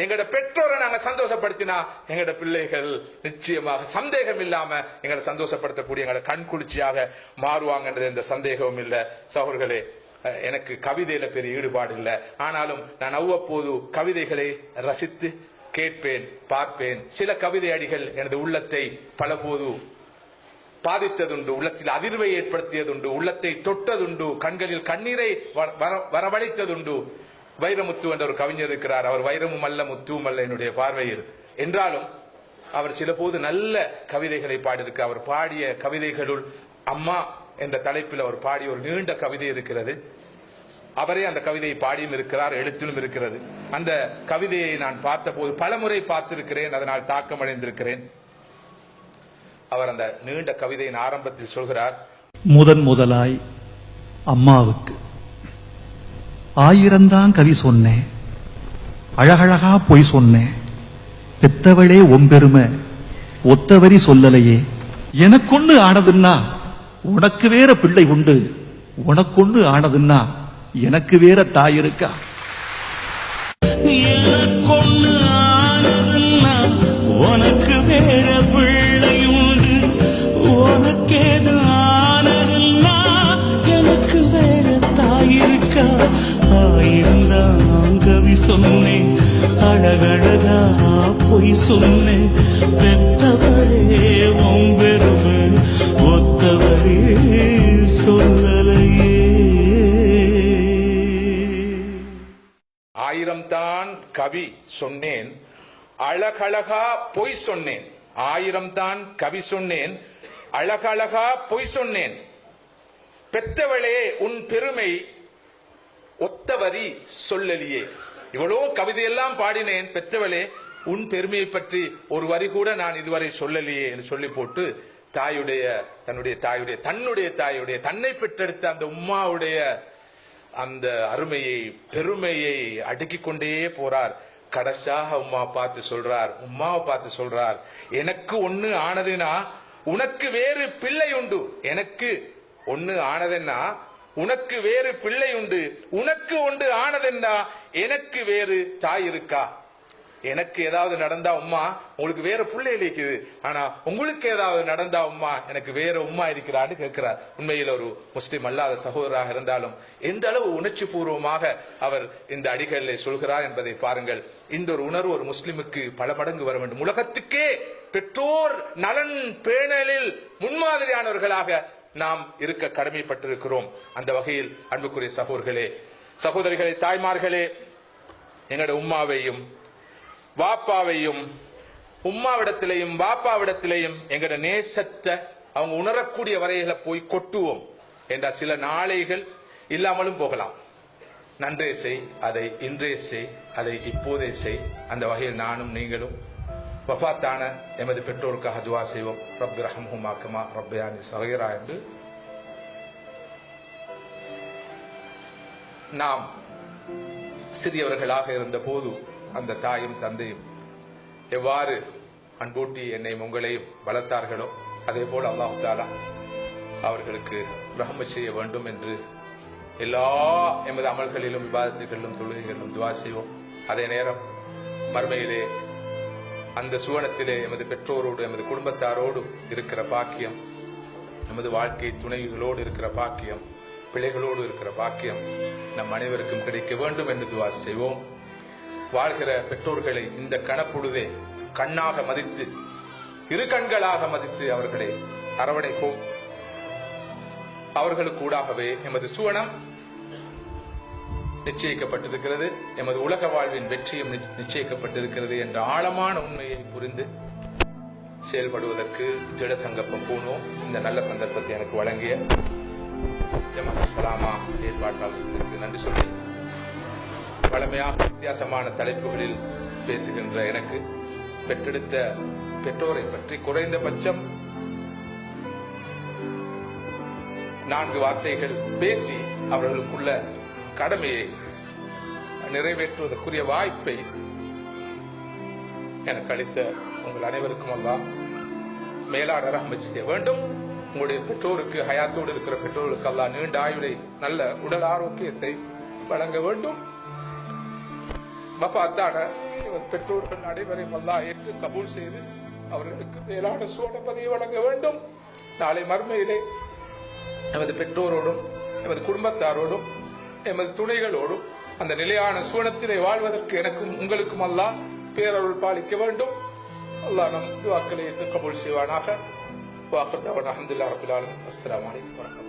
எங்கட பெற்றோரை நாங்க சந்தோஷப்படுத்தினா எங்கட பிள்ளைகள் நிச்சயமாக சந்தேகம் இல்லாம எங்களை சந்தோஷப்படுத்தக்கூடிய எங்களை கண் குளிர்ச்சியாக மாறுவாங்கன்றது எந்த சந்தேகமும் இல்லை. சகோதரர்களே, எனக்கு கவிதையில பெரிய ஈடுபாடு இல்லை. ஆனாலும் நான் அவ்வப்போது கவிதைகளை ரசித்து கேட்பேன், பார்ப்பேன். சில கவிதை அடிகள் எனது உள்ளத்தை பலபோது பாதித்ததுண்டு, உள்ளத்தில் அதிர்வை ஏற்படுத்தியதுண்டு, உள்ளத்தை தொட்டதுண்டு, கண்களில் கண்ணீரை வரவழைத்ததுண்டு. வைரமுத்து என்ற ஒரு கவிஞர் இருக்கிறார். அவர் வைரமும் அல்ல முத்துவும் அல்ல என்னுடைய பார்வையில். என்றாலும் அவர் சில போது நல்ல கவிதைகளை பாடியிருக்க. அவர் பாடிய கவிதைகளுள் அம்மா என்ற தலைப்பில் அவர் பாடிய ஒரு நீண்ட கவிதை இருக்கிறது. அவரே அந்த கவிதையை பாடியும் இருக்கிறார், எழுத்திலும் இருக்கிறது. அந்த கவிதையை நான் பார்த்தபோது பலமுறை பார்த்திருக்கிறேன், அதனால் தாக்கம் அடைந்திருக்கிறேன். அவர் அந்த நீண்ட கவிதையின் ஆரம்பத்தில் சொல்கிறார், முதலாய் அம்மாவுக்கு 1000 கவி சொன்னேன், அழகழகா பொய் சொன்னேன், பெத்தவளே ஒம்பெருமை ஒத்தவரி சொல்லலையே, எனக்கொன்னு ஆனதுன்னா உனக்கு வேற பிள்ளை உண்டு, உனக்கொன்னு ஆனதுன்னா எனக்கு வேற தாய் இருக்கா, எனக்கொன்னு ஆனதுன்னா உனக்கு வேற பிள்ளை உண்டு, உனக்கேது ஆனதுன்னா எனக்கு வேற தாய் இருக்கா. 1000 கவி சொன்னேன், அழகழகா பொய் சொன்னேன், பெத்தவளே ஒம்பெருமை ஒத்தவரே சொல்லலையே. 1000 கவி சொன்னேன், அழகழகா பொய் சொன்னேன். 1000 கவி சொன்னேன், அழகழகா பொய் சொன்னேன், பெத்தவளே உன் பெருமை ஒத்தவரி சொல்லலியே. இவ்வளோ கவிதையெல்லாம் பாடினேன், பெத்தவளே உன் பெருமையை பற்றி ஒரு வரி கூட நான் இதுவரை சொல்லலையே என்று சொல்லி போட்டு தன்னுடைய தாயுடைய தன்னை பெற்றெடுத்த அந்த உம்மாவுடைய அந்த அருமையை பெருமையை அடுக்கிக் கொண்டே போறார். கடைசியாக உம்மாவை பார்த்து சொல்றார், எனக்கு ஒண்ணு ஆனதுன்னா உனக்கு வேறு பிள்ளை உண்டு, எனக்கு ஒண்ணு ஆனதுன்னா உனக்கு வேறு பிள்ளை உண்டு, உனக்கு ஒன்று ஆனதுன்னா எனக்கு வேறு தாய் இருக்கா. எனக்கு ஏதாவது நடந்தா உம்மா உங்களுக்கு வேற பிள்ளை இருக்குது, ஆனா உங்களுக்கு ஏதாவது நடந்தா உம்மா எனக்கு வேற உம்மா இருக்கிறான்னு கேட்கிறார். உண்மையில் ஒரு முஸ்லிம் அல்லாத சகோதரராக இருந்தாலும் எந்த அளவு உணர்ச்சி பூர்வமாக அவர் இந்த அடிகளில் சொல்கிறார் என்பதை பாருங்கள். இந்த ஒரு உணர்வு ஒரு முஸ்லிமுக்கு பல மடங்கு வர வேண்டும். உலகத்துக்கே பெற்றோர் நலன் பேணலில் முன்மாதிரியானவர்களாக நாம் இருக்க கடமைப்பட்டிருக்கிறோம். அந்த வகையில் அன்புக்குரிய சகோதரிகளே, தாய்மார்களே, எங்களுடைய உம்மாவையும் வாப்பாவையும் உம்மாவிடத்திலையும் வாப்பாவிடத்திலையும் எங்களுடைய நேசத்தை அவங்க உணரக்கூடிய வரையில போய் கொட்டுவோம் என்ற சில நாளைகள் இல்லாமலும் போகலாம். நன்றே செய், அதை இன்றே செய், அதை இப்போதே செய். அந்த வகையில் நானும் நீங்களும் வஃபாத்தான எமது பெற்றோருக்காக துவா செய்வோம். ரப்பி ரஹம்ஹுமா கமா ரப்பயானி ஸகீரா என்று. நாம் சிறியவர்களாக இருந்த போது அந்த தாயும் தந்தையும் எவ்வாறு அன்பூட்டி என்னையும் உங்களையும் வளர்த்தார்களோ அதே போல் அல்லாஹ் தஆலா அவர்களுக்கு ரஹ்மத் செய்ய வேண்டும் என்று எல்லா எமது அமல்களிலும் இபாதத்துகளிலும் தொழுகைகளிலும் துவா செய்வோம். அதே நேரம் மறுமையிலே அந்த சுவனத்திலே எமது பெற்றோரோடு எமது குடும்பத்தாரோடு இருக்கிற பாக்கியம், நமது வாழ்க்கை துணைகளோடு இருக்கிற பாக்கியம், பிள்ளைகளோடு இருக்கிற பாக்கியம் நம் அனைவருக்கும் கிடைக்க வேண்டும் என்று துவா செய்வோம். வாழ்கிற பெற்றோர்களை இந்த கணப்பொழுதே கண்ணாக மதித்து, இரு கண்களாக மதித்து அவர்களை அரவணைப்போம். அவர்களுக்கு ஊடாகவே எமது சுவனம் நிச்சயிக்கப்பட்டிருக்கிறது, எமது உலக வாழ்வின் வெற்றியும் நிச்சயிக்கப்பட்டிருக்கிறது என்ற ஆழமான உண்மையை புரிந்து செயல்படுவதற்கு திட சங்கப்பம் பூணுவோம். இந்த நல்ல சந்தர்ப்பத்தை எனக்கு வழங்கிய ஜமாத் சலாமா ஏற்பாட்டாளர்களுக்கு நன்றி சொல்லி, பழமையாக வித்தியாசமான தலைப்புகளில் பேசுகின்ற எனக்கு பெற்றெடுத்த பெற்றோரை பற்றி குறைந்தபட்சம் 4 வார்த்தைகள் பேசி அவர்களுக்குள்ள கடமையை நிறைவேற்றுவதற்குரிய வாய்ப்பை எனக்கு அளித்த உங்கள் அனைவருக்கும் அல்லாஹ் மேலான ரஹ்மத் செய்ய வேண்டும். உங்களுடைய பெற்றோருக்கு, ஹயாத்தோடு இருக்கிற பெற்றோருக்கு அல்லாஹ் நீண்ட ஆயுளை, நல்ல உடல் ஆரோக்கியத்தை வழங்க வேண்டும். வஃபாத்தான எமது பெற்றோர்கள் அனைவரையும் அல்லாஹ் ஏற்று கபூல் செய்து அவர்களுக்கு மேலான சுவனப்பதியை வழங்க வேண்டும். நாளை மறுமையிலே எமது பெற்றோரோடும் எமது குடும்பத்தாரோடும் எமது துணைகளோடும் அந்த நிலையான சுவனத்திலே வாழ்வதற்கு எனக்கும் உங்களுக்கும் அல்லாஹ் பேரருள் பாலிக்க வேண்டும். அல்லாஹ் நம் துஆக்களை ஏற்று கபூல் செய்வானாக. வாஹிர் தஅவானா அல்ஹம்துலில்லாஹி ரப்பில் ஆலமீன். அஸ்ஸலாமு அலைக்கும் வரஹ்மத்துல்லாஹி.